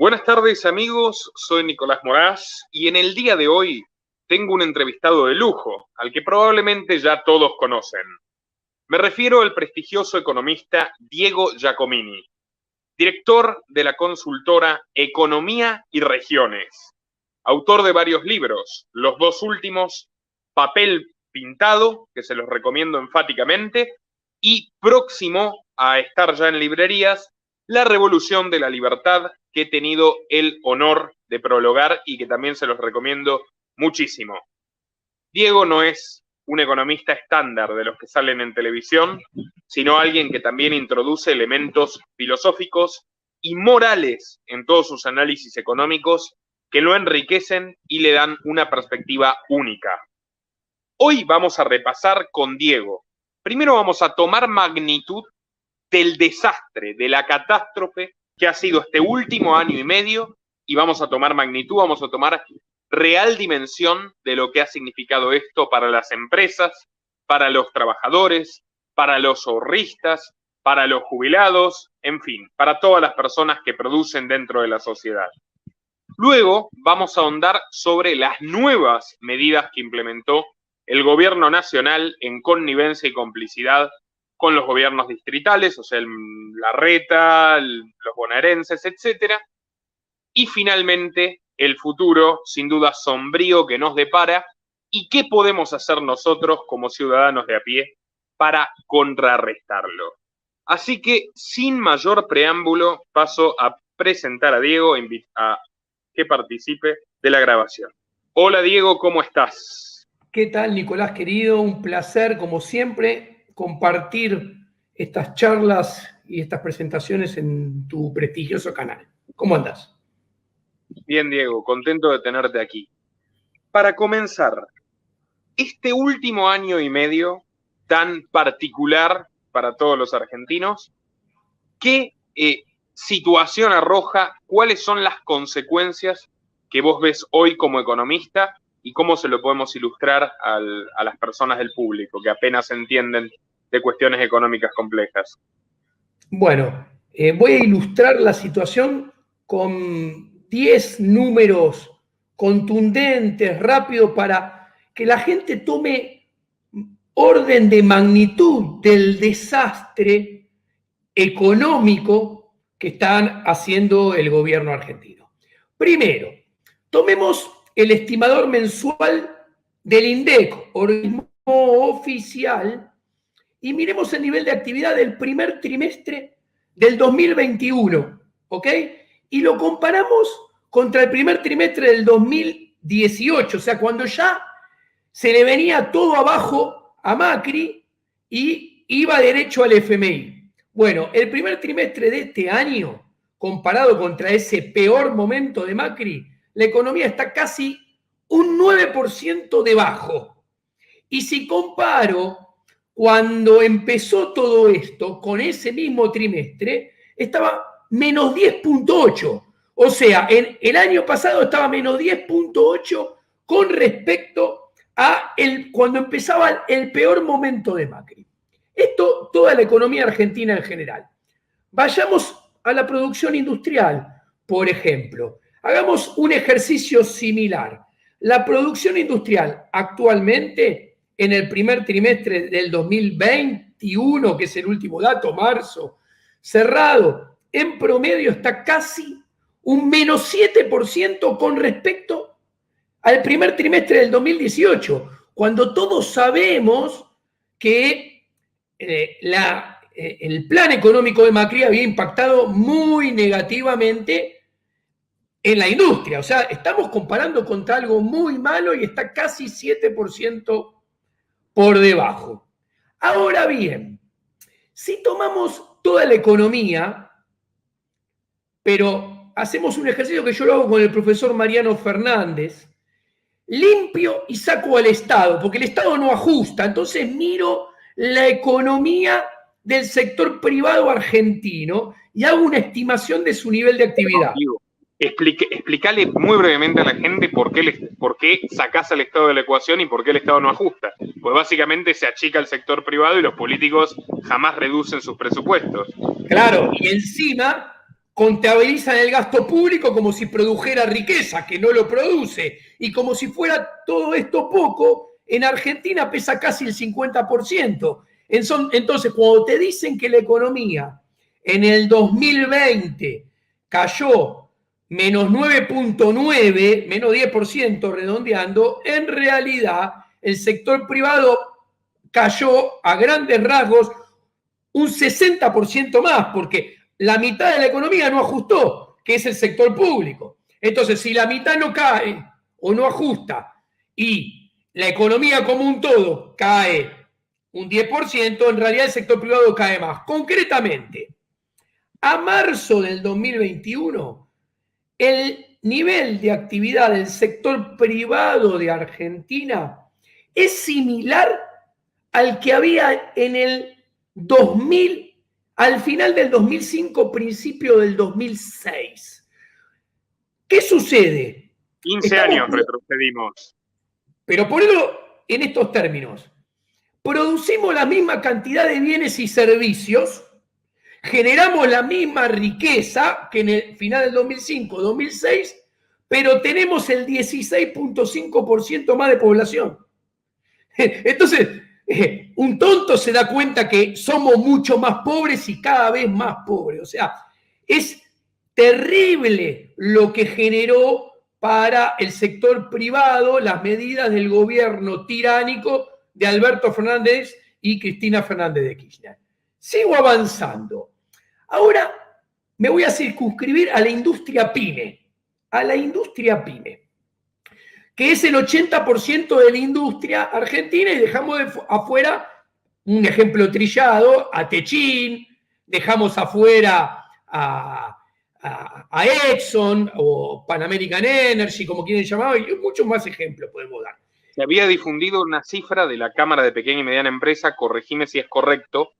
Buenas tardes amigos, soy Nicolás Moraz y en el día de hoy tengo un entrevistado de lujo, al que probablemente ya todos conocen. Me refiero al prestigioso economista Diego Giacomini, director de la consultora Economía y Regiones, autor de varios libros, los dos últimos, Papel Pintado, que se los recomiendo enfáticamente, y próximo a estar ya en librerías, La Revolución de la Libertad, que he tenido el honor de prologar y que también se los recomiendo muchísimo. Diego no es un economista estándar de los que salen en televisión, sino alguien que también introduce elementos filosóficos y morales en todos sus análisis económicos que lo enriquecen y le dan una perspectiva única. Hoy vamos a repasar con Diego. Primero vamos a tomar magnitud del desastre, de la catástrofe que ha sido este último año y medio, y vamos a tomar magnitud, vamos a tomar real dimensión de lo que ha significado esto para las empresas, para los trabajadores, para los ahorristas, para los jubilados, en fin, para todas las personas que producen dentro de la sociedad. Luego vamos a ahondar sobre las nuevas medidas que implementó el gobierno nacional en connivencia y complicidad con los gobiernos distritales, o sea, Larreta, los bonaerenses, etcétera. Y finalmente, el futuro, sin duda sombrío, que nos depara y qué podemos hacer nosotros como ciudadanos de a pie para contrarrestarlo. Así que, sin mayor preámbulo, paso a presentar a Diego, a que participe de la grabación. Hola Diego, ¿cómo estás? ¿Qué tal, Nicolás, querido? Un placer, como siempre, compartir estas charlas y estas presentaciones en tu prestigioso canal. ¿Cómo andás? Bien, Diego, contento de tenerte aquí. Para comenzar, este último año y medio tan particular para todos los argentinos, ¿qué situación arroja? ¿Cuáles son las consecuencias que vos ves hoy como economista y cómo se lo podemos ilustrar a las personas del público que apenas entienden de cuestiones económicas complejas? Bueno, voy a ilustrar la situación con 10 números contundentes, rápidos, para que la gente tome orden de magnitud del desastre económico que están haciendo el gobierno argentino. Primero, tomemos el estimador mensual del INDEC, organismo oficial, y miremos el nivel de actividad del primer trimestre del 2021, ¿ok? Y lo comparamos contra el primer trimestre del 2018, o sea, cuando ya se le venía todo abajo a Macri y iba derecho al FMI. Bueno, el primer trimestre de este año, comparado contra ese peor momento de Macri, la economía está casi un 9% debajo. Y si comparo cuando empezó todo esto, con ese mismo trimestre, estaba menos 10.8. O sea, en el año pasado estaba menos 10.8 con respecto a cuando empezaba el peor momento de Macri. Esto, toda la economía argentina en general. Vayamos a la producción industrial, por ejemplo. Hagamos un ejercicio similar. La producción industrial actualmente, en el primer trimestre del 2021, que es el último dato, marzo, cerrado, en promedio está casi un menos 7% con respecto al primer trimestre del 2018, cuando todos sabemos que el plan económico de Macri había impactado muy negativamente en la industria. O sea, estamos comparando contra algo muy malo y está casi 7% por debajo. Ahora bien, si tomamos toda la economía, pero hacemos un ejercicio que yo lo hago con el profesor Mariano Fernández, limpio y saco al Estado, porque el Estado no ajusta, entonces miro la economía del sector privado argentino y hago una estimación de su nivel de actividad. Explícale muy brevemente a la gente por qué sacás al Estado de la ecuación y por qué el Estado no ajusta. Pues básicamente se achica el sector privado y los políticos jamás reducen sus presupuestos. Claro, y encima contabilizan el gasto público como si produjera riqueza, que no lo produce. Y como si fuera todo esto poco, en Argentina pesa casi el 50%. Entonces, cuando te dicen que la economía en el 2020 cayó menos 9.9, menos 10% redondeando, en realidad el sector privado cayó a grandes rasgos un 60% más, porque la mitad de la economía no ajustó, que es el sector público. Entonces, si la mitad no cae o no ajusta y la economía como un todo cae un 10%, en realidad el sector privado cae más. Concretamente, a marzo del 2021, el nivel de actividad del sector privado de Argentina es similar al que había en el 2000, al final del 2005, principio del 2006. ¿Qué sucede? 15 años retrocedimos. Pero ponelo en estos términos. Producimos la misma cantidad de bienes y servicios, generamos la misma riqueza que en el final del 2005-2006, pero tenemos el 16.5% más de población. Entonces, un tonto se da cuenta que somos mucho más pobres y cada vez más pobres. O sea, es terrible lo que generó para el sector privado las medidas del gobierno tiránico de Alberto Fernández y Cristina Fernández de Kirchner. Sigo avanzando. Ahora me voy a circunscribir a la industria pyme. A la industria pyme, que es el 80% de la industria argentina, y dejamos afuera, un ejemplo trillado, a Techin, dejamos afuera a Exxon o Pan American Energy, como quieren llamarlo, y muchos más ejemplos podemos dar. Se había difundido una cifra de la Cámara de Pequeña y Mediana Empresa, corregime si es correcto,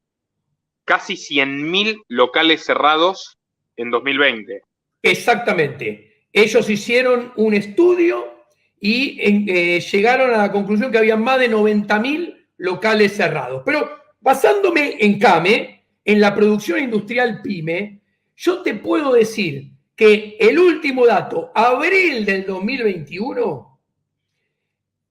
casi 100.000 locales cerrados en 2020. Exactamente. Ellos hicieron un estudio y llegaron a la conclusión que había más de 90.000 locales cerrados. Pero basándome en CAME, en la producción industrial PYME, yo te puedo decir que el último dato, abril del 2021,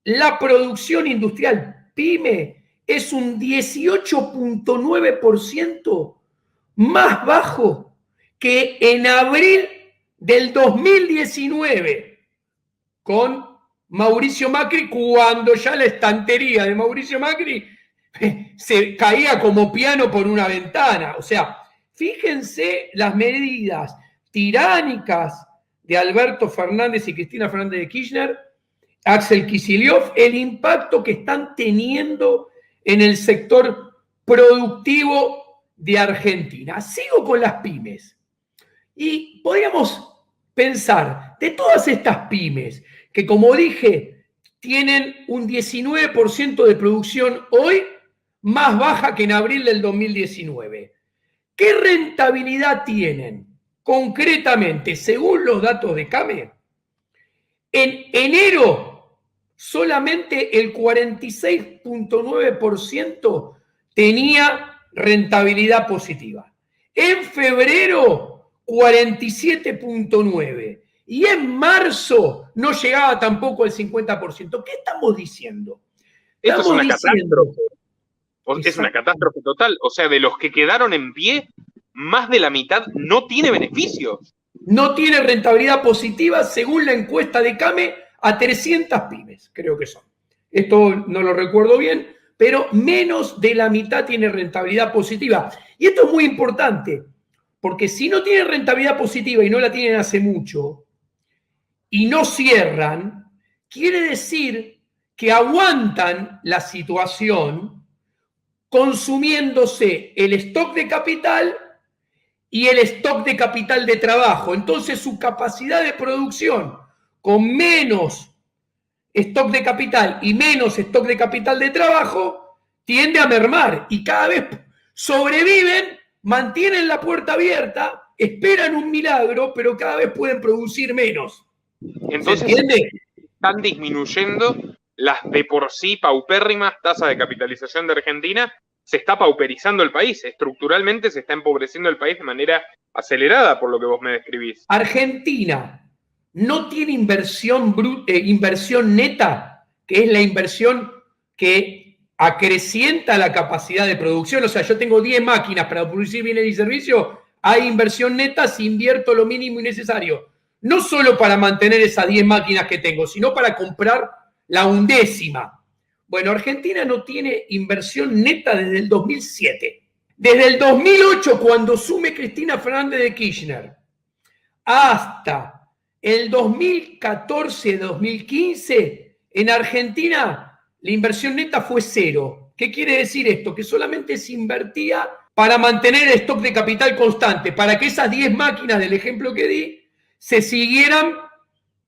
la producción industrial PYME es un 18.9% más bajo que en abril del 2019, con Mauricio Macri, cuando ya la estantería de Mauricio Macri se caía como piano por una ventana. O sea, fíjense las medidas tiránicas de Alberto Fernández y Cristina Fernández de Kirchner, Axel Kicillof, el impacto que están teniendo en el sector productivo de Argentina. Sigo con las pymes. Y podríamos pensar, de todas estas pymes, que como dije, tienen un 19% de producción hoy, más baja que en abril del 2019. ¿Qué rentabilidad tienen? Concretamente, según los datos de CAME, en enero solamente el 46.9% tenía rentabilidad positiva. En febrero, 47.9%. Y en marzo no llegaba tampoco al 50%. ¿Qué estamos diciendo? Esto es una catástrofe. Es una catástrofe total. O sea, de los que quedaron en pie, más de la mitad no tiene beneficios. No tiene rentabilidad positiva según la encuesta de CAME a 300 pymes, creo que son. Esto no lo recuerdo bien, pero menos de la mitad tiene rentabilidad positiva. Y esto es muy importante, porque si no tienen rentabilidad positiva y no la tienen hace mucho, y no cierran, quiere decir que aguantan la situación consumiéndose el stock de capital y el stock de capital de trabajo. Entonces su capacidad de producción con menos stock de capital y menos stock de capital de trabajo tiende a mermar y cada vez sobreviven, mantienen la puerta abierta, esperan un milagro, pero cada vez pueden producir menos. Entonces, están disminuyendo las de por sí paupérrimas tasas de capitalización de Argentina se está pauperizando el país, estructuralmente se está empobreciendo el país de manera acelerada, por lo que vos me describís. Argentina no tiene inversión neta, que es la inversión que acrecienta la capacidad de producción. O sea, yo tengo 10 máquinas para producir bienes y servicios, hay inversión neta si invierto lo mínimo y necesario. No solo para mantener esas 10 máquinas que tengo, sino para comprar la 1/10. Bueno, Argentina no tiene inversión neta desde el 2007. Desde el 2008, cuando asume Cristina Fernández de Kirchner, hasta el 2014-2015, en Argentina la inversión neta fue cero. ¿Qué quiere decir esto? Que solamente se invertía para mantener el stock de capital constante, para que esas 10 máquinas del ejemplo que di se siguieran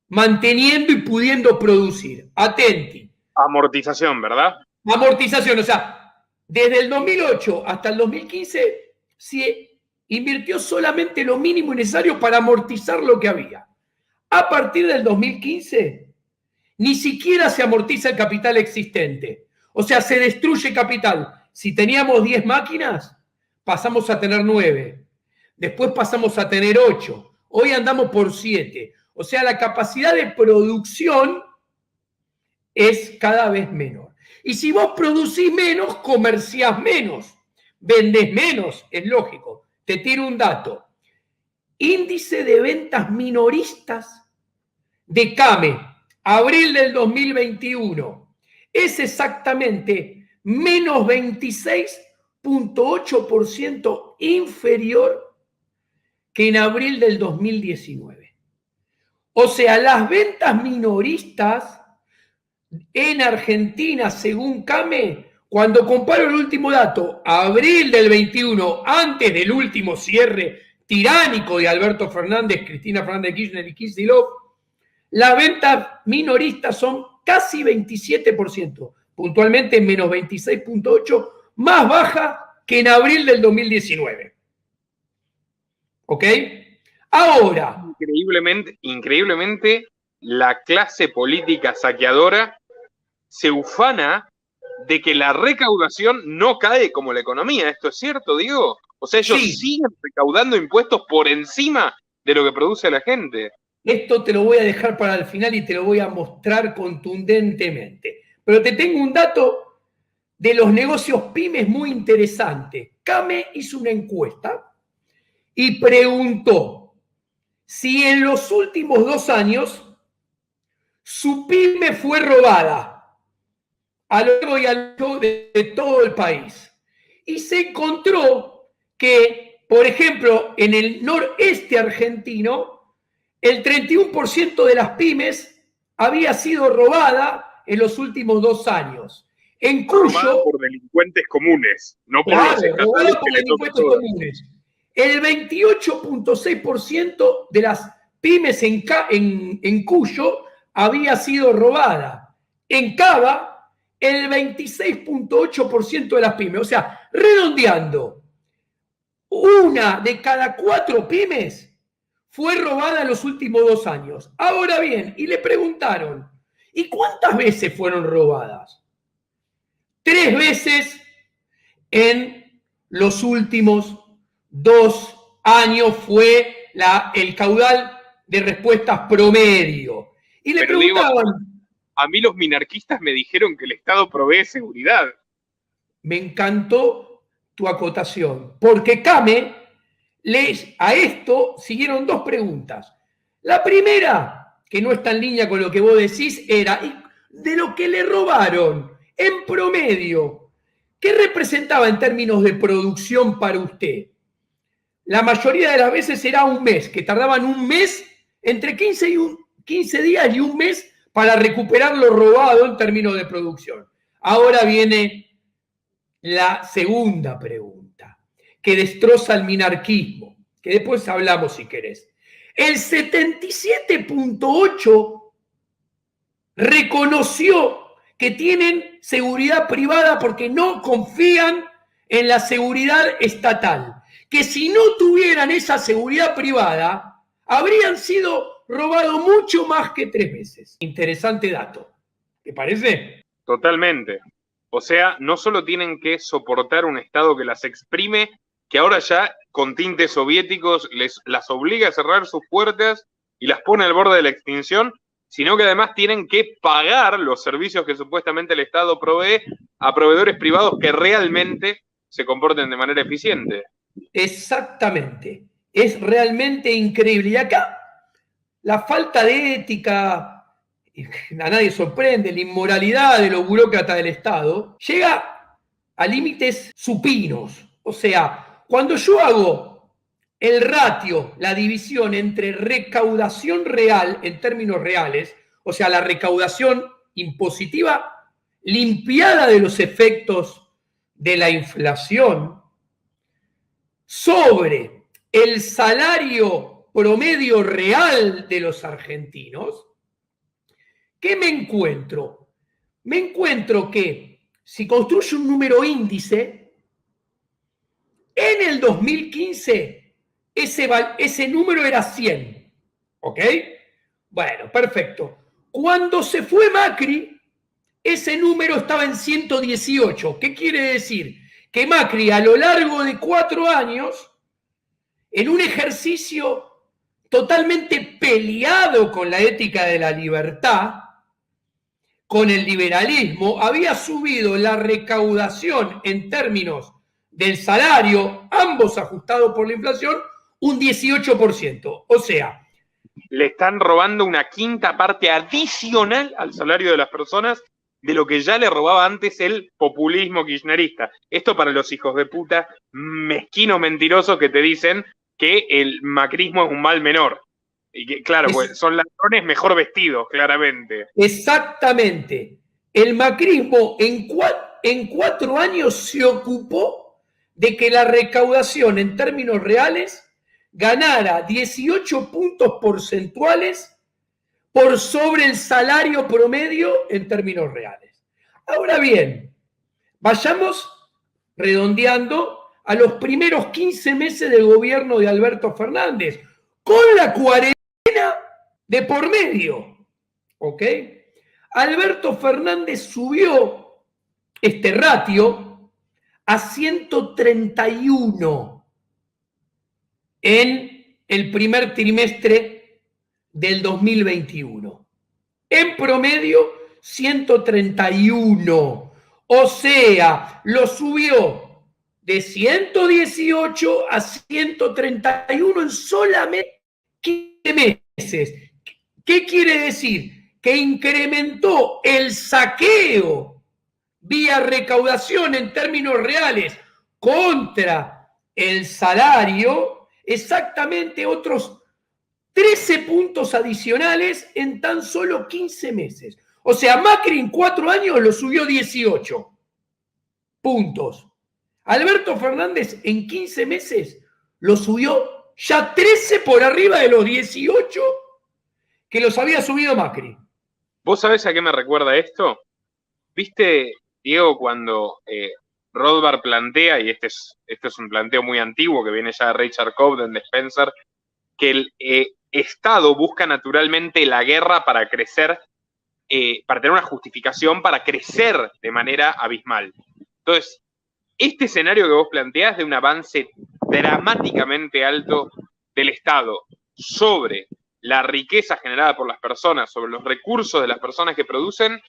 manteniendo y pudiendo producir. Atenti. Amortización, ¿verdad? Amortización, o sea, desde el 2008 hasta el 2015 se invirtió solamente lo mínimo necesario para amortizar lo que había. A partir del 2015, ni siquiera se amortiza el capital existente. O sea, se destruye capital. Si teníamos 10 máquinas, pasamos a tener 9. Después pasamos a tener 8. Hoy andamos por 7. O sea, la capacidad de producción es cada vez menor. Y si vos producís menos, comerciás menos, vendés menos, es lógico. Te tiro un dato. Índice de ventas minoristas de CAME, abril del 2021, es exactamente menos 26,8% inferior que en abril del 2019. O sea, las ventas minoristas en Argentina, según CAME, cuando comparo el último dato, abril del 21, antes del último cierre tiránico de Alberto Fernández, Cristina Fernández de Kirchner y Kicillof, las ventas minoristas son casi 27%, puntualmente menos 26,8%, más baja que en abril del 2019. ¿Ok? Ahora. Increíblemente, la clase política saqueadora se ufana de que la recaudación no cae como la economía. ¿Esto es cierto, Diego? O sea, ellos siguen recaudando impuestos por encima de lo que produce la gente. Esto te lo voy a dejar para el final y te lo voy a mostrar contundentemente. Pero te tengo un dato de los negocios pymes muy interesante. CAME hizo una encuesta y preguntó si en los últimos 2 años su pyme fue robada a lo largo y a lo largo de todo el país. Y se encontró que, por ejemplo, en el noreste argentino, el 31% de las pymes había sido robada en los últimos 2 años. En Cuyo... Robada por delincuentes comunes, no por los estatales. Robada por delincuentes comunes. El 28,6% de las pymes en Cuyo había sido robada. En Cava, el 26,8% de las pymes. O sea, redondeando, 1 de cada 4 pymes fue robada en los últimos 2 años. Ahora bien, y le preguntaron, ¿y cuántas veces fueron robadas? 3 veces en los últimos 2 años fue el caudal de respuestas promedio. Y le preguntaban... Digo, a mí los minarquistas me dijeron que el Estado provee seguridad. Me encantó tu acotación, porque CAME, a esto siguieron 2 preguntas. La primera, que no está en línea con lo que vos decís, era de lo que le robaron en promedio, ¿qué representaba en términos de producción para usted? La mayoría de las veces era 1 mes, que tardaban 1 mes, entre 15 días y 1 mes, para recuperar lo robado en términos de producción. Ahora viene la segunda pregunta, que destroza el minarquismo, que después hablamos si querés. El 77,8% reconoció que tienen seguridad privada porque no confían en la seguridad estatal, que si no tuvieran esa seguridad privada, habrían sido robados mucho más que 3 veces. Interesante dato. ¿Te parece? Totalmente. O sea, no solo tienen que soportar un Estado que las exprime, que ahora ya con tintes soviéticos las obliga a cerrar sus puertas y las pone al borde de la extinción, sino que además tienen que pagar los servicios que supuestamente el Estado provee a proveedores privados que realmente se comporten de manera eficiente. Exactamente. Es realmente increíble. Y acá la falta de ética, a nadie sorprende, la inmoralidad de los burócratas del Estado, llega a límites supinos. O sea, cuando yo hago el ratio, la división entre recaudación real en términos reales, o sea, la recaudación impositiva limpiada de los efectos de la inflación, sobre el salario promedio real de los argentinos, ¿qué me encuentro? Me encuentro que si construyo un número índice, en el 2015 ese número era 100. ¿Ok? Bueno, perfecto. Cuando se fue Macri, ese número estaba en 118. ¿Qué quiere decir? Que Macri a lo largo de 4 años, en un ejercicio totalmente peleado con la ética de la libertad, con el liberalismo, había subido la recaudación en términos del salario, ambos ajustados por la inflación, un 18%. O sea, le están robando una quinta parte adicional al salario de las personas de lo que ya le robaba antes el populismo kirchnerista. Esto para los hijos de puta mezquinos mentirosos que te dicen que el macrismo es un mal menor. Y que, claro, pues son ladrones mejor vestidos, claramente. Exactamente. El macrismo en 4 años se ocupó de que la recaudación en términos reales ganara 18 puntos porcentuales por sobre el salario promedio en términos reales. Ahora bien, vayamos redondeando a los primeros 15 meses del gobierno de Alberto Fernández, con la cuarentena de por medio. ¿Ok? Alberto Fernández subió este ratio a 131 en el primer trimestre del 2021. En promedio, 131. O sea, lo subió de 118 a 131 en solamente 15 meses. ¿Qué quiere decir? Que incrementó el saqueo vía recaudación en términos reales contra el salario, exactamente otros 13 puntos adicionales en tan solo 15 meses. O sea, Macri en 4 años lo subió 18 puntos. Alberto Fernández en 15 meses lo subió ya 13 por arriba de los 18 que los había subido Macri. ¿Vos sabés a qué me recuerda esto? ¿Viste, Diego, cuando Rothbard plantea, y este es un planteo muy antiguo que viene ya de Richard Cobden, de Spencer, que el Estado busca naturalmente la guerra para crecer, para tener una justificación para crecer de manera abismal? Entonces, este escenario que vos planteás de un avance dramáticamente alto del Estado sobre la riqueza generada por las personas, sobre los recursos de las personas que producen,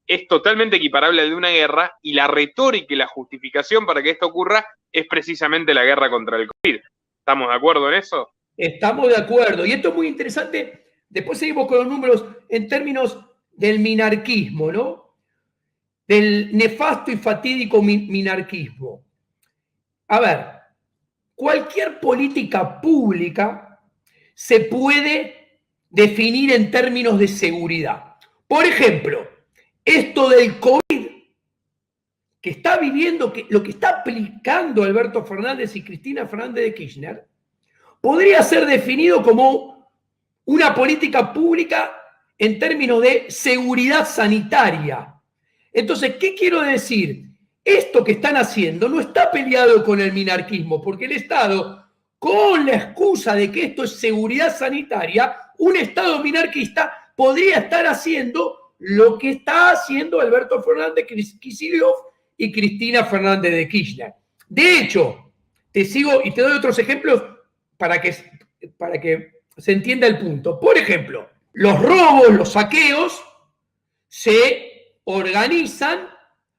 es totalmente equiparable al de una guerra, y la retórica y la justificación para que esto ocurra es precisamente la guerra contra el COVID. ¿Estamos de acuerdo en eso? Estamos de acuerdo. Y esto es muy interesante. Después seguimos con los números en términos del minarquismo, ¿no? Del nefasto y fatídico minarquismo. A ver, cualquier política pública se puede definir en términos de seguridad. Por ejemplo, esto del COVID que está viviendo, lo que está aplicando Alberto Fernández y Cristina Fernández de Kirchner, podría ser definido como una política pública en términos de seguridad sanitaria. Entonces, ¿qué quiero decir? Esto que están haciendo no está peleado con el minarquismo, porque el Estado, con la excusa de que esto es seguridad sanitaria, un Estado minarquista podría estar haciendo lo que está haciendo Alberto Fernández, Kicillof y Cristina Fernández de Kirchner. De hecho, te sigo y te doy otros ejemplos para que se entienda el punto. Por ejemplo, los robos, los saqueos se organizan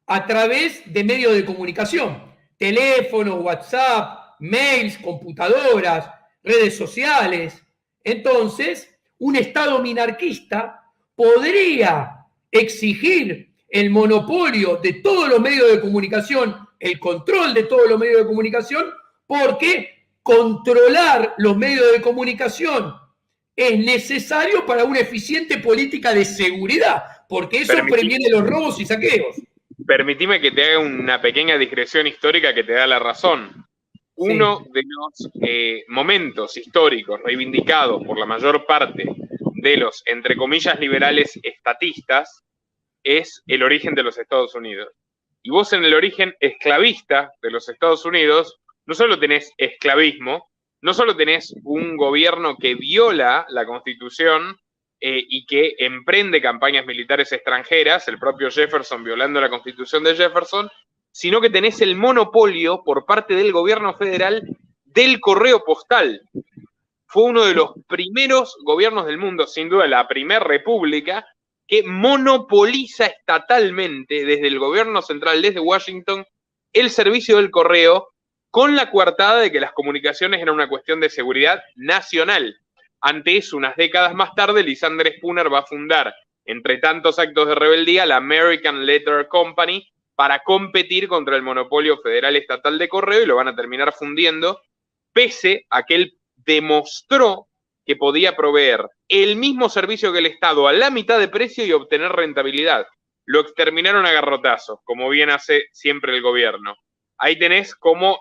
a través de medios de comunicación, teléfonos, WhatsApp, mails, computadoras, redes sociales. Entonces, un Estado minarquista podría exigir el monopolio de todos los medios de comunicación, el control de todos los medios de comunicación, porque controlar los medios de comunicación es necesario para una eficiente política de seguridad, porque eso previene los robos y saqueos. Permitime que te haga una pequeña digresión histórica que te da la razón. Uno de los momentos históricos reivindicados por la mayor parte de los, entre comillas, liberales estatistas, es el origen de los Estados Unidos. Y vos en el origen esclavista de los Estados Unidos, no solo tenés esclavismo, no solo tenés un gobierno que viola la Constitución y que emprende campañas militares extranjeras, el propio Jefferson violando la Constitución de Jefferson, sino que tenés el monopolio por parte del gobierno federal del correo postal. Fue uno de los primeros gobiernos del mundo, sin duda la primera república, que monopoliza estatalmente desde el gobierno central, desde Washington, el servicio del correo, con la coartada de que las comunicaciones eran una cuestión de seguridad nacional. Ante eso, unas décadas más tarde, Lysander Spooner va a fundar, entre tantos actos de rebeldía, la American Letter Company, para competir contra el monopolio federal estatal de correo, y lo van a terminar fundiendo, pese a que él demostró que podía proveer el mismo servicio que el Estado a la mitad de precio y obtener rentabilidad. Lo exterminaron a garrotazos, como bien hace siempre el gobierno. Ahí tenés cómo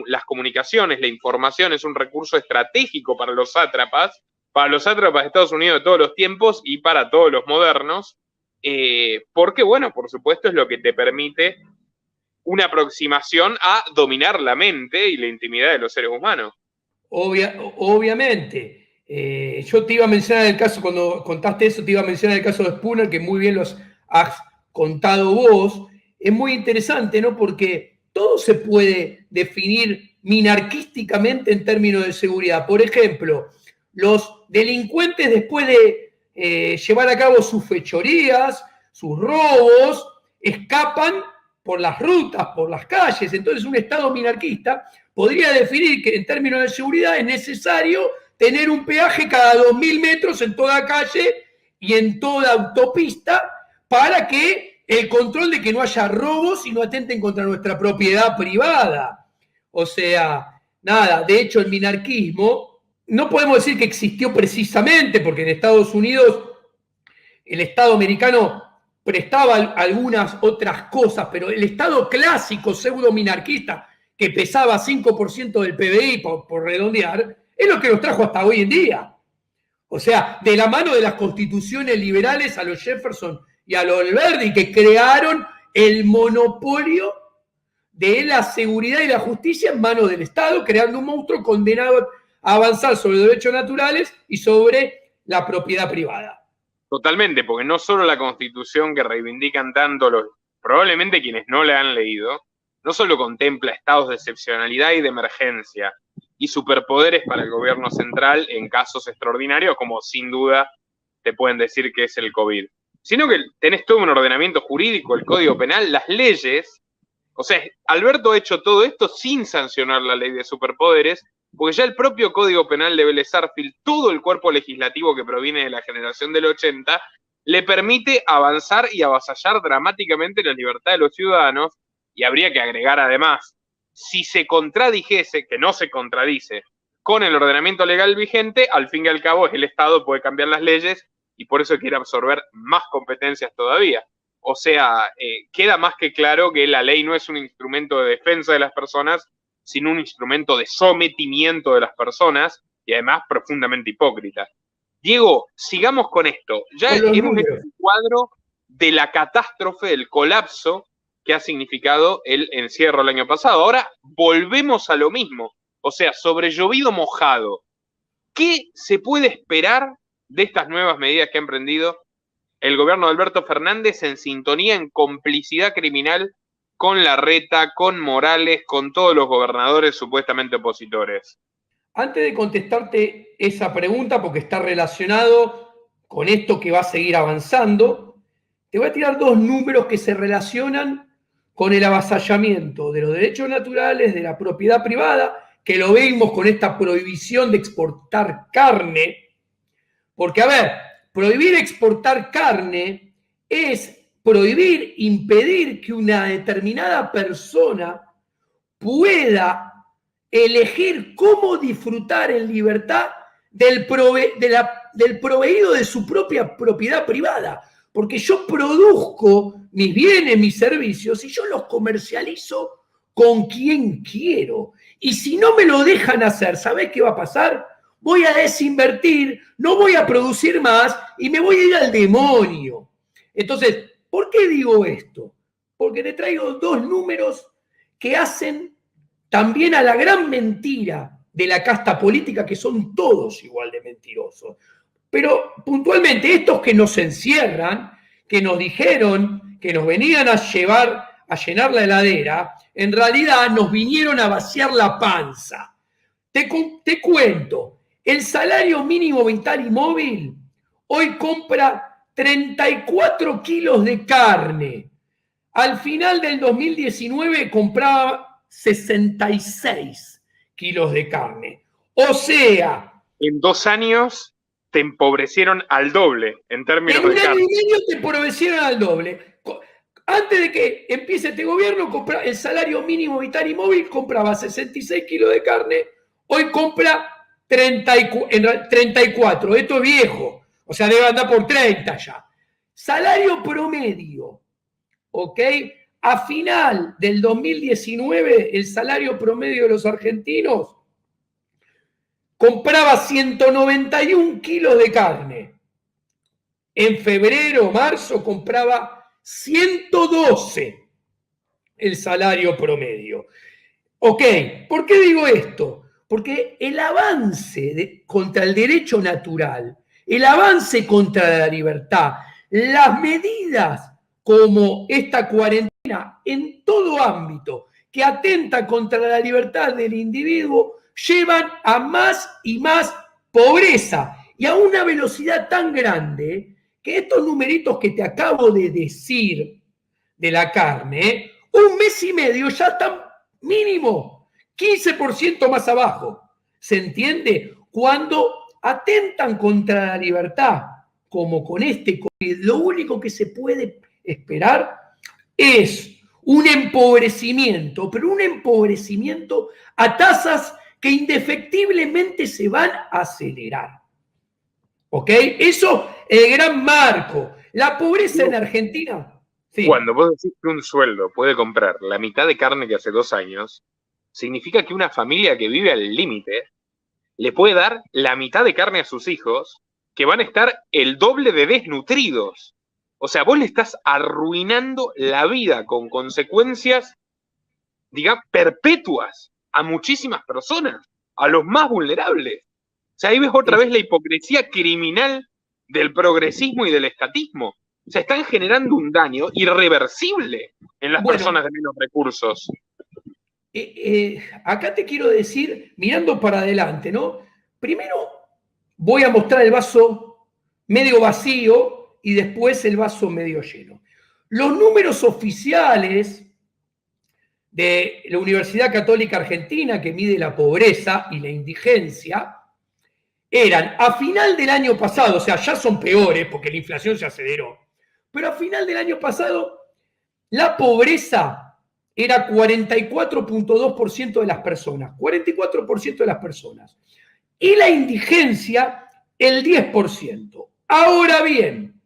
las comunicaciones, la información es un recurso estratégico para los sátrapas de Estados Unidos de todos los tiempos y para todos los modernos, porque, bueno, por supuesto es lo que te permite una aproximación a dominar la mente y la intimidad de los seres humanos. Obviamente. Yo te iba a mencionar el caso, cuando contaste eso, te iba a mencionar el caso de Spooner, que muy bien los has contado vos. Es muy interesante, ¿no? Porque todo se puede definir minarquísticamente en términos de seguridad. Por ejemplo, los delincuentes, después de llevar a cabo sus fechorías, sus robos, escapan por las rutas, por las calles. Entonces, un Estado minarquista podría definir que en términos de seguridad es necesario tener un peaje cada 2.000 metros en toda calle y en toda autopista para que el control de que no haya robos y no atenten contra nuestra propiedad privada. O sea, nada, de hecho el minarquismo no podemos decir que existió precisamente, porque en Estados Unidos el Estado americano prestaba algunas otras cosas, pero el Estado clásico pseudo-minarquista, que pesaba 5% del PBI, por redondear, es lo que nos trajo hasta hoy en día. O sea, de la mano de las constituciones liberales a los Jefferson y a los Alberti, que crearon el monopolio de la seguridad y la justicia en manos del Estado, creando un monstruo condenado a avanzar sobre los derechos naturales y sobre la propiedad privada. Totalmente, porque no solo la Constitución que reivindican tanto probablemente quienes no la han leído, no solo contempla estados de excepcionalidad y de emergencia y superpoderes para el gobierno central en casos extraordinarios, como sin duda te pueden decir que es el COVID, sino que tenés todo un ordenamiento jurídico, el Código Penal, las leyes. O sea, Alberto ha hecho todo esto sin sancionar la ley de superpoderes, porque ya el propio Código Penal de Vélez Sarsfield, todo el cuerpo legislativo que proviene de la generación del 80, le permite avanzar y avasallar dramáticamente la libertad de los ciudadanos. Y habría que agregar además, si se contradijese, que no se contradice, con el ordenamiento legal vigente, al fin y al cabo el Estado puede cambiar las leyes y por eso quiere absorber más competencias todavía. O sea, queda más que claro que la ley no es un instrumento de defensa de las personas, sino un instrumento de sometimiento de las personas y además profundamente hipócrita. Diego, sigamos con esto. Ya hemos hecho un cuadro de la catástrofe, del colapso que ha significado el encierro el año pasado. Ahora volvemos a lo mismo, o sea, sobre llovido mojado. ¿Qué se puede esperar de estas nuevas medidas que ha emprendido el gobierno de Alberto Fernández en sintonía, en complicidad criminal con Larreta, con Morales, con todos los gobernadores supuestamente opositores? Antes de contestarte esa pregunta, porque está relacionado con esto que va a seguir avanzando, te voy a tirar dos números que se relacionan con el avasallamiento de los derechos naturales, de la propiedad privada, que lo vimos con esta prohibición de exportar carne. Porque, a ver, prohibir exportar carne es prohibir, impedir que una determinada persona pueda elegir cómo disfrutar en libertad del proveído de su propia propiedad privada. Porque yo produzco mis bienes, mis servicios, y yo los comercializo con quien quiero. Y si no me lo dejan hacer, ¿sabés qué va a pasar? Voy a desinvertir, no voy a producir más y me voy a ir al demonio. Entonces, ¿por qué digo esto? Porque te traigo dos números que hacen también a la gran mentira de la casta política, que son todos igual de mentirosos. Pero puntualmente, estos que nos encierran, que nos dijeron que nos venían a llevar a llenar la heladera, en realidad nos vinieron a vaciar la panza. Te cuento, el salario mínimo vital y móvil hoy compra 34 kilos de carne. Al final del 2019 compraba 66 kilos de carne. O sea, En 2 años te empobrecieron al doble en términos en un de año carne. y medio te empobrecieron al doble. Antes de que empiece este gobierno, el salario mínimo vital y móvil compraba 66 kilos de carne, hoy compra 34. Esto es viejo, o sea, debe andar por 30 ya. Salario promedio, ¿ok? A final del 2019, el salario promedio de los argentinos compraba 191 kilos de carne. En febrero, marzo, compraba 112 el salario promedio. Ok, ¿por qué digo esto? Porque el avance contra el derecho natural, el avance contra la libertad, las medidas como esta cuarentena en todo ámbito que atenta contra la libertad del individuo, llevan a más y más pobreza y a una velocidad tan grande que estos numeritos que te acabo de decir de la carne, un mes y medio ya están mínimo 15% más abajo. ¿Se entiende? Cuando atentan contra la libertad, como con este COVID, lo único que se puede esperar es un empobrecimiento, pero un empobrecimiento a tasas que indefectiblemente se van a acelerar. ¿Ok? Eso es el gran marco. La pobreza en Argentina. Sí. Cuando vos decís que un sueldo puede comprar la mitad de carne que hace 2 años, significa que una familia que vive al límite le puede dar la mitad de carne a sus hijos, que van a estar el doble de desnutridos. O sea, vos le estás arruinando la vida con consecuencias, digamos, perpetuas a muchísimas personas, a los más vulnerables. O sea, ahí ves otra vez la hipocresía criminal del progresismo y del estatismo. O sea, están generando un daño irreversible en las personas de menos recursos. Acá te quiero decir, mirando para adelante, ¿no? Primero voy a mostrar el vaso medio vacío y después el vaso medio lleno. Los números oficiales de la Universidad Católica Argentina, que mide la pobreza y la indigencia, eran a final del año pasado, o sea, ya son peores porque la inflación se aceleró, pero a final del año pasado la pobreza era 44.2% de las personas, 44% de las personas, y la indigencia el 10%. Ahora bien,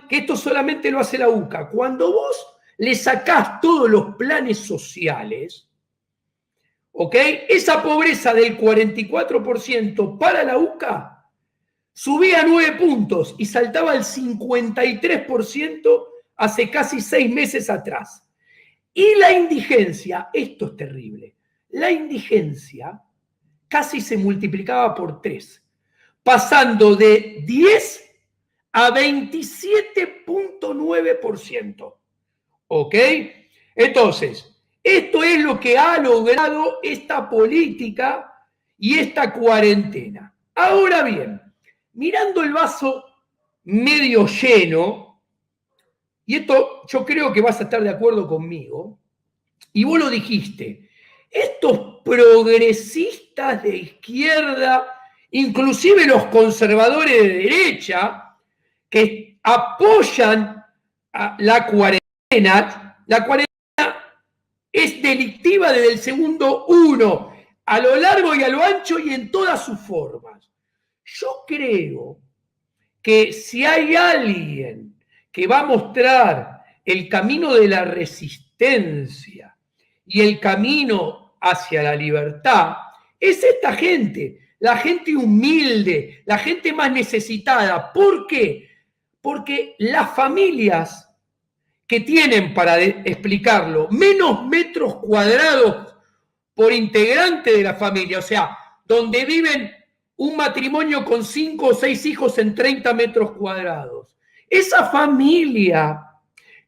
que esto solamente lo hace la UCA, cuando vos le sacás todos los planes sociales, ¿ok? Esa pobreza del 44% para la UCA subía 9 puntos y saltaba al 53% hace casi 6 meses atrás. Y la indigencia, esto es terrible, la indigencia casi se multiplicaba por 3, pasando de 10 a 27.9%. ¿Ok? Entonces, esto es lo que ha logrado esta política y esta cuarentena. Ahora bien, mirando el vaso medio lleno, y esto yo creo que vas a estar de acuerdo conmigo, y vos lo dijiste, estos progresistas de izquierda, inclusive los conservadores de derecha, que apoyan a la cuarentena es delictiva desde el segundo uno, a lo largo y a lo ancho y en todas sus formas. Yo creo que si hay alguien que va a mostrar el camino de la resistencia y el camino hacia la libertad, es esta gente, la gente humilde, la gente más necesitada. ¿Por qué? Porque las familias que tienen, para explicarlo, menos metros cuadrados por integrante de la familia, o sea, donde viven un matrimonio con 5 o 6 hijos en 30 metros cuadrados. Esa familia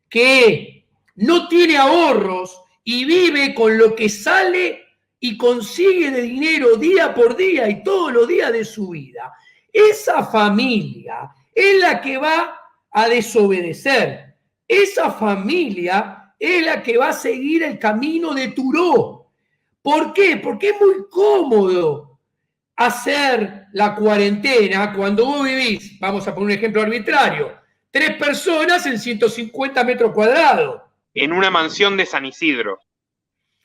que no tiene ahorros y vive con lo que sale y consigue de dinero día por día y todos los días de su vida, esa familia es la que va a desobedecer. Esa familia es la que va a seguir el camino de Turó. ¿Por qué? Porque es muy cómodo hacer la cuarentena cuando vos vivís, vamos a poner un ejemplo arbitrario, 3 personas en 150 metros cuadrados. En una mansión de San Isidro.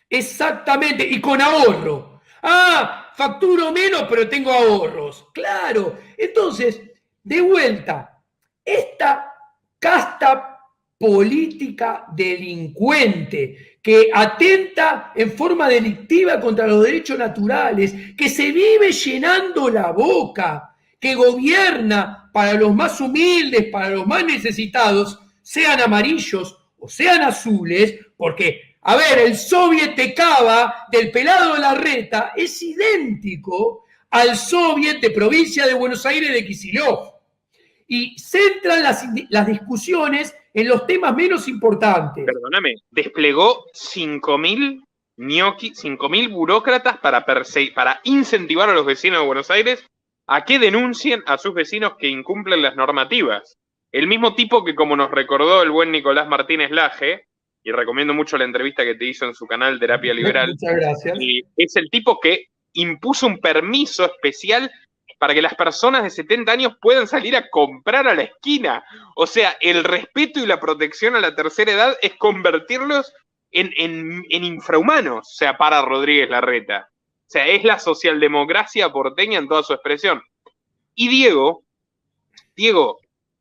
Exactamente, y con ahorro. Ah, facturo menos, pero tengo ahorros. Claro. Entonces, de vuelta, esta casta política delincuente que atenta en forma delictiva contra los derechos naturales, que se vive llenando la boca, que gobierna para los más humildes, para los más necesitados, sean amarillos o sean azules, porque, a ver, el soviet de Cava del pelado de Larreta es idéntico al soviet de provincia de Buenos Aires de Kicillof. Y centran las discusiones en los temas menos importantes. Perdóname, desplegó 5.000 ñoquis, 5.000 burócratas para incentivar a los vecinos de Buenos Aires a que denuncien a sus vecinos que incumplen las normativas. El mismo tipo que, como nos recordó el buen Nicolás Martínez Laje, y recomiendo mucho la entrevista que te hizo en su canal Terapia Liberal. Muchas gracias. Es el tipo que impuso un permiso especial para que las personas de 70 años puedan salir a comprar a la esquina. O sea, el respeto y la protección a la tercera edad es convertirlos en infrahumanos, o sea, para Rodríguez Larreta. O sea, es la socialdemocracia porteña en toda su expresión. Y Diego,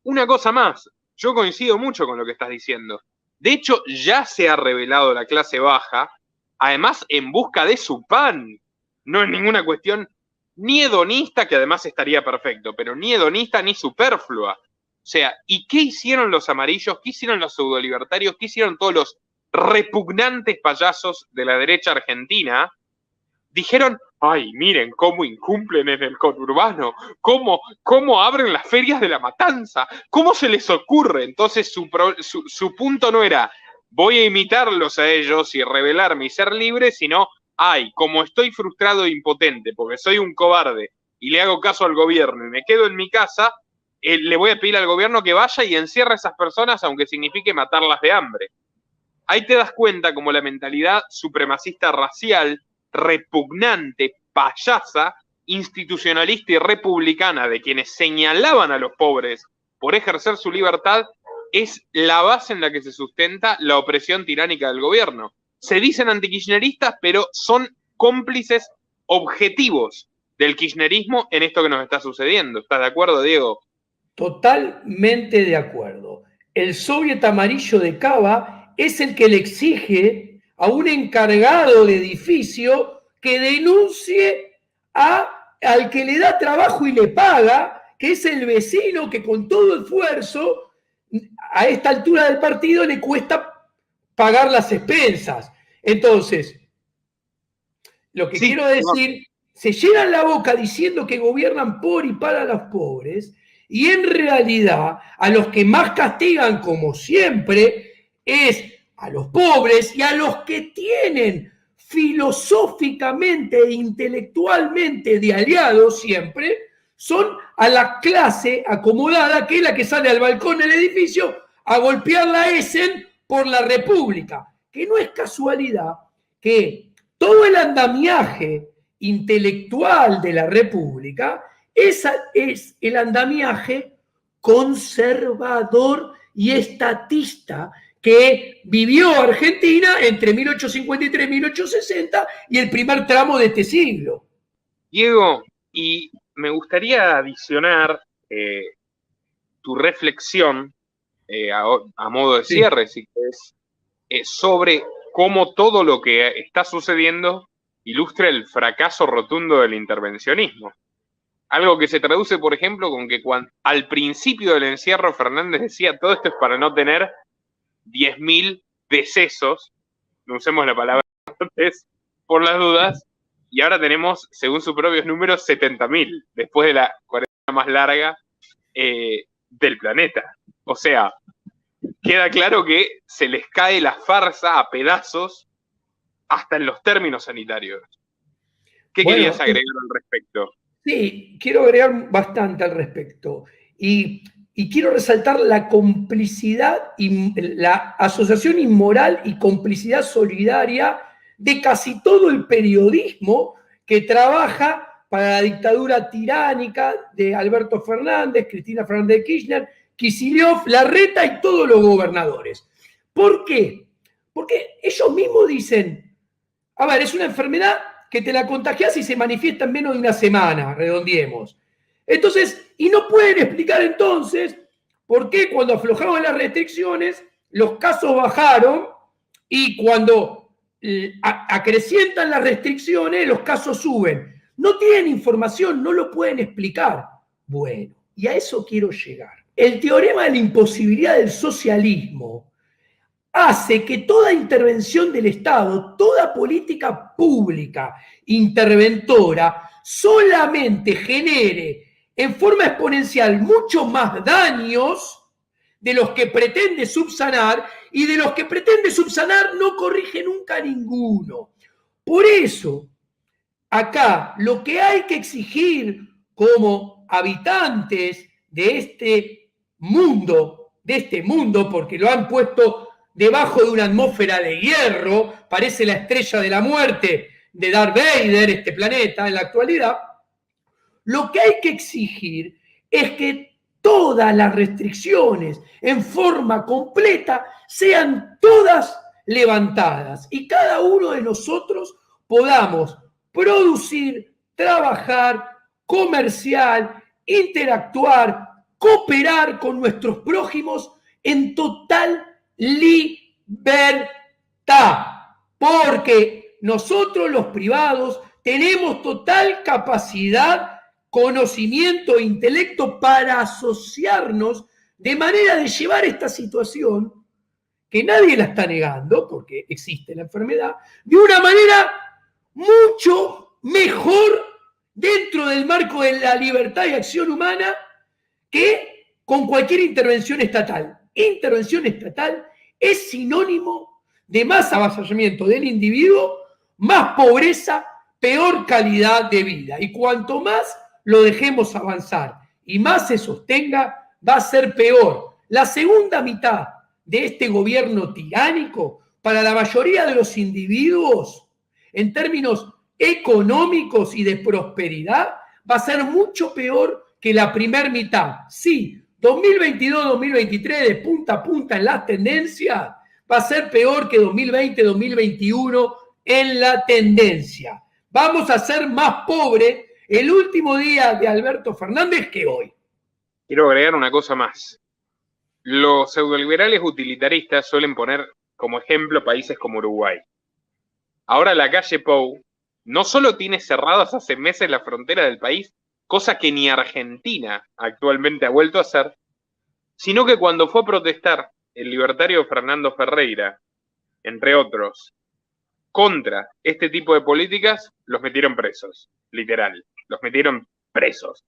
una cosa más, yo coincido mucho con lo que estás diciendo. De hecho, ya se ha revelado la clase baja, además en busca de su pan. No es ninguna cuestión ni hedonista, que además estaría perfecto, pero ni hedonista ni superflua. O sea, ¿y qué hicieron los amarillos? ¿Qué hicieron los pseudolibertarios? ¿Qué hicieron todos los repugnantes payasos de la derecha argentina? Dijeron, ay, miren cómo incumplen en el conurbano, cómo abren las ferias de la matanza, cómo se les ocurre. Entonces su punto no era, voy a imitarlos a ellos y rebelarme y ser libre, sino, ay, como estoy frustrado e impotente porque soy un cobarde y le hago caso al gobierno y me quedo en mi casa, le voy a pedir al gobierno que vaya y encierre a esas personas aunque signifique matarlas de hambre. Ahí te das cuenta como la mentalidad supremacista racial, repugnante, payasa, institucionalista y republicana de quienes señalaban a los pobres por ejercer su libertad es la base en la que se sustenta la opresión tiránica del gobierno. Se dicen antikirchneristas, pero son cómplices objetivos del kirchnerismo en esto que nos está sucediendo. ¿Estás de acuerdo, Diego? Totalmente de acuerdo. El soviet amarillo de Cava es el que le exige a un encargado de edificio que denuncie al que le da trabajo y le paga, que es el vecino que con todo esfuerzo a esta altura del partido le cuesta pagar las expensas. Entonces, lo que quiero decir, se llenan la boca diciendo que gobiernan por y para los pobres, y en realidad a los que más castigan, como siempre, es a los pobres y a los que tienen filosóficamente e intelectualmente de aliados siempre, son a la clase acomodada, que es la que sale al balcón del edificio a golpear la Essen por la República. Que no es casualidad que todo el andamiaje intelectual de la República es el andamiaje conservador y estatista que vivió Argentina entre 1853 y 1860 y el primer tramo de este siglo. Diego, y me gustaría adicionar tu reflexión a modo de cierre, si querés, sobre cómo todo lo que está sucediendo ilustra el fracaso rotundo del intervencionismo. Algo que se traduce, por ejemplo, con que al principio del encierro Fernández decía todo esto es para no tener 10.000 decesos, no usemos la palabra antes, por las dudas, y ahora tenemos, según sus propios números, 70.000, después de la cuarentena más larga del planeta. O sea, queda claro que se les cae la farsa a pedazos hasta en los términos sanitarios. ¿Qué querías agregar al respecto? Sí, quiero agregar bastante al respecto. Y quiero resaltar la complicidad, y la asociación inmoral y complicidad solidaria de casi todo el periodismo que trabaja para la dictadura tiránica de Alberto Fernández, Cristina Fernández de Kirchner, Kicillof, Larreta y todos los gobernadores. ¿Por qué? Porque ellos mismos dicen, a ver, es una enfermedad que te la contagias y se manifiesta en menos de una semana, redondeemos. Entonces, y no pueden explicar entonces por qué cuando aflojaron las restricciones los casos bajaron y cuando acrecientan las restricciones los casos suben. No tienen información, no lo pueden explicar. Bueno, y a eso quiero llegar. El teorema de la imposibilidad del socialismo hace que toda intervención del Estado, toda política pública interventora, solamente genere en forma exponencial mucho más daños de los que pretende subsanar, y de los que pretende subsanar no corrige nunca ninguno. Por eso, acá lo que hay que exigir como habitantes de este mundo, porque lo han puesto debajo de una atmósfera de hierro, parece la estrella de la muerte de Darth Vader, este planeta en la actualidad, lo que hay que exigir es que todas las restricciones en forma completa sean todas levantadas y cada uno de nosotros podamos producir, trabajar, comerciar, interactuar, cooperar con nuestros prójimos en total libertad, porque nosotros los privados tenemos total capacidad, conocimiento e intelecto para asociarnos de manera de llevar esta situación, que nadie la está negando porque existe la enfermedad, de una manera mucho mejor dentro del marco de la libertad y acción humana que con cualquier intervención estatal. Intervención estatal es sinónimo de más avasallamiento del individuo, más pobreza, peor calidad de vida. Y cuanto más lo dejemos avanzar y más se sostenga, va a ser peor. La segunda mitad de este gobierno tiránico, para la mayoría de los individuos, en términos económicos y de prosperidad, va a ser mucho peor que la primera mitad. Sí, 2022-2023 de punta a punta en las tendencias va a ser peor que 2020-2021 en la tendencia. Vamos a ser más pobres el último día de Alberto Fernández que hoy. Quiero agregar una cosa más. Los pseudoliberales utilitaristas suelen poner como ejemplo países como Uruguay. Ahora la calle Pou no solo tiene cerradas hace meses la frontera del país, cosa que ni Argentina actualmente ha vuelto a hacer, sino que cuando fue a protestar el libertario Fernando Ferreira, entre otros, contra este tipo de políticas, los metieron presos, literal, los metieron presos.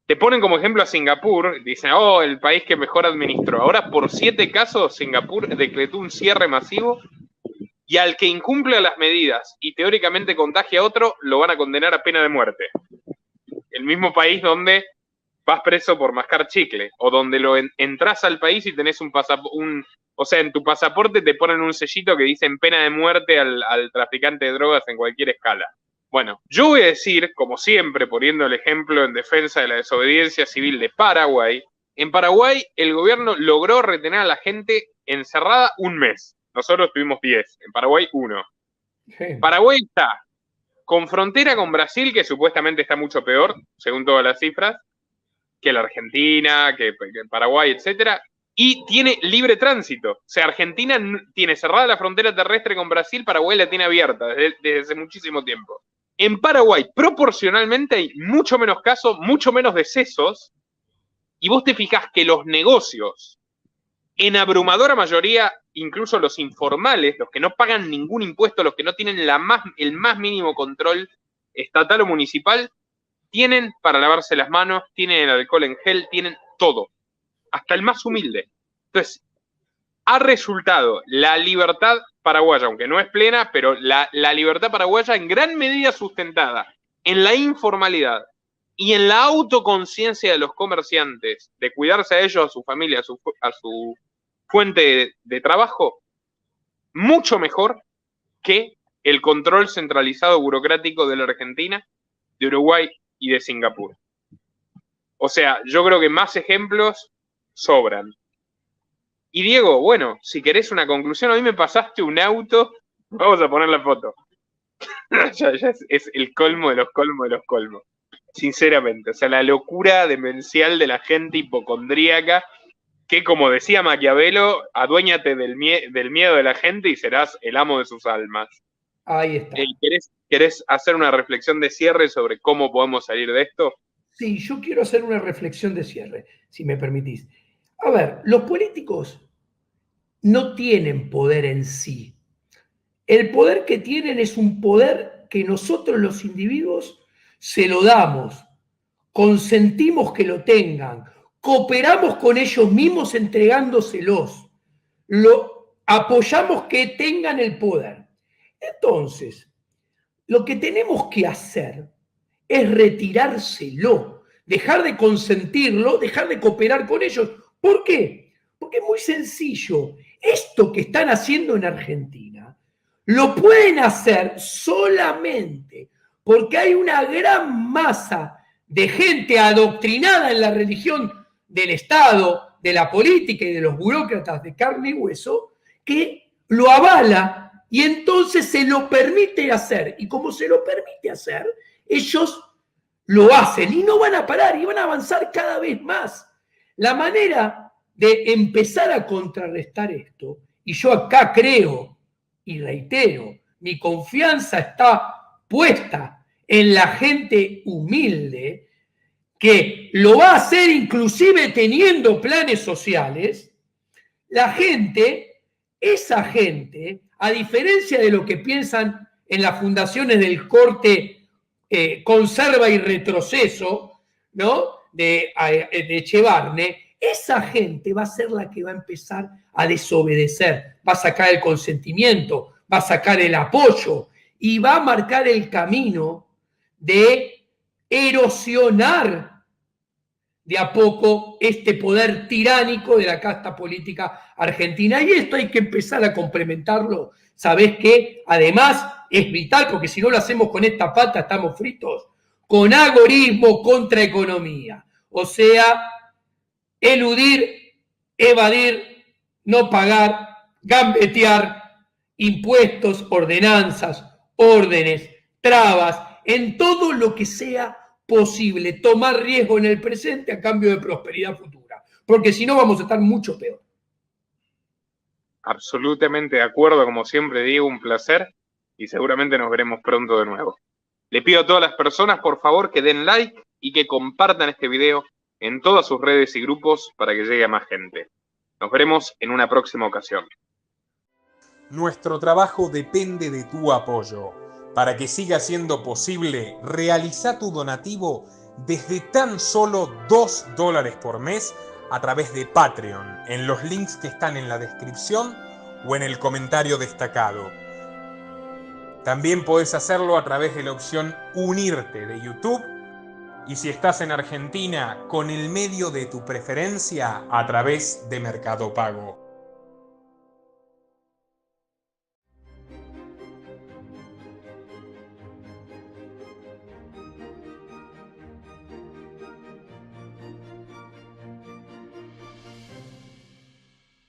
Te ponen como ejemplo a Singapur, dicen, oh, el país que mejor administró. Ahora, por 7 casos, Singapur decretó un cierre masivo y al que incumple las medidas y teóricamente contagia a otro, lo van a condenar a pena de muerte. El mismo país donde vas preso por mascar chicle, o donde entras al país y tenés o sea, en tu pasaporte te ponen un sellito que dice pena de muerte al traficante de drogas en cualquier escala. Bueno, yo voy a decir, como siempre, poniendo el ejemplo en defensa de la desobediencia civil de Paraguay, en Paraguay el gobierno logró retener a la gente encerrada un mes. Nosotros tuvimos 10, en Paraguay 1. Sí. Paraguay está con frontera con Brasil, que supuestamente está mucho peor, según todas las cifras, que la Argentina, que Paraguay, etcétera, y tiene libre tránsito. O sea, Argentina tiene cerrada la frontera terrestre con Brasil, Paraguay la tiene abierta desde hace muchísimo tiempo. En Paraguay, proporcionalmente, hay mucho menos casos, mucho menos decesos, y vos te fijás que los negocios, en abrumadora mayoría, incluso los informales, los que no pagan ningún impuesto, los que no tienen el más mínimo control estatal o municipal, tienen para lavarse las manos, tienen el alcohol en gel, tienen todo, hasta el más humilde. Entonces, ha resultado la libertad paraguaya, aunque no es plena, pero la libertad paraguaya en gran medida sustentada en la informalidad y en la autoconciencia de los comerciantes, de cuidarse a ellos, a su familia, a su fuente de trabajo, mucho mejor que el control centralizado burocrático de la Argentina, de Uruguay y de Singapur. O sea, yo creo que más ejemplos sobran. Y Diego, bueno, si querés una conclusión, a mí me pasaste un auto, vamos a poner la foto. ya es el colmo de los colmos de los colmos. Sinceramente, o sea, la locura demencial de la gente hipocondríaca que, como decía Maquiavelo, aduéñate del miedo de la gente y serás el amo de sus almas. Ahí está. ¿Querés hacer una reflexión de cierre sobre cómo podemos salir de esto? Sí, yo quiero hacer una reflexión de cierre, si me permitís. A ver, los políticos no tienen poder en sí. El poder que tienen es un poder que nosotros los individuos se lo damos, consentimos que lo tengan, cooperamos con ellos mismos entregándoselos, lo apoyamos que tengan el poder. Entonces, lo que tenemos que hacer es retirárselo, dejar de consentirlo, dejar de cooperar con ellos. ¿Por qué? Porque es muy sencillo. Esto que están haciendo en Argentina lo pueden hacer solamente porque hay una gran masa de gente adoctrinada en la religión del Estado, de la política y de los burócratas de carne y hueso que lo avala y entonces se lo permite hacer. Y como se lo permite hacer, ellos lo hacen y no van a parar y van a avanzar cada vez más. La manera de empezar a contrarrestar esto, y yo acá creo y reitero, mi confianza está puesta en la gente humilde que lo va a hacer inclusive teniendo planes sociales. La gente, esa gente, a diferencia de lo que piensan en las fundaciones del corte conserva y retroceso, ¿no? de Echevarne, esa gente va a ser la que va a empezar a desobedecer, va a sacar el consentimiento, va a sacar el apoyo y va a marcar el camino de erosionar de a poco este poder tiránico de la casta política argentina. Y esto hay que empezar a complementarlo. ¿Sabés qué? Además, es vital, porque si no lo hacemos con esta pata, estamos fritos, con agorismo contra economía. O sea, eludir, evadir, no pagar, gambetear, impuestos, ordenanzas, órdenes, trabas, en todo lo que sea posible, tomar riesgo en el presente a cambio de prosperidad futura, porque si no vamos a estar mucho peor. Absolutamente de acuerdo, como siempre Diego, un placer y seguramente nos veremos pronto de nuevo. Le pido a todas las personas, por favor, que den like y que compartan este video en todas sus redes y grupos para que llegue a más gente. Nos veremos en una próxima ocasión. Nuestro trabajo depende de tu apoyo. Para que siga siendo posible, realiza tu donativo desde tan solo $2 por mes a través de Patreon, en los links que están en la descripción o en el comentario destacado. También podés hacerlo a través de la opción Unirte de YouTube, y si estás en Argentina, con el medio de tu preferencia, a través de Mercado Pago.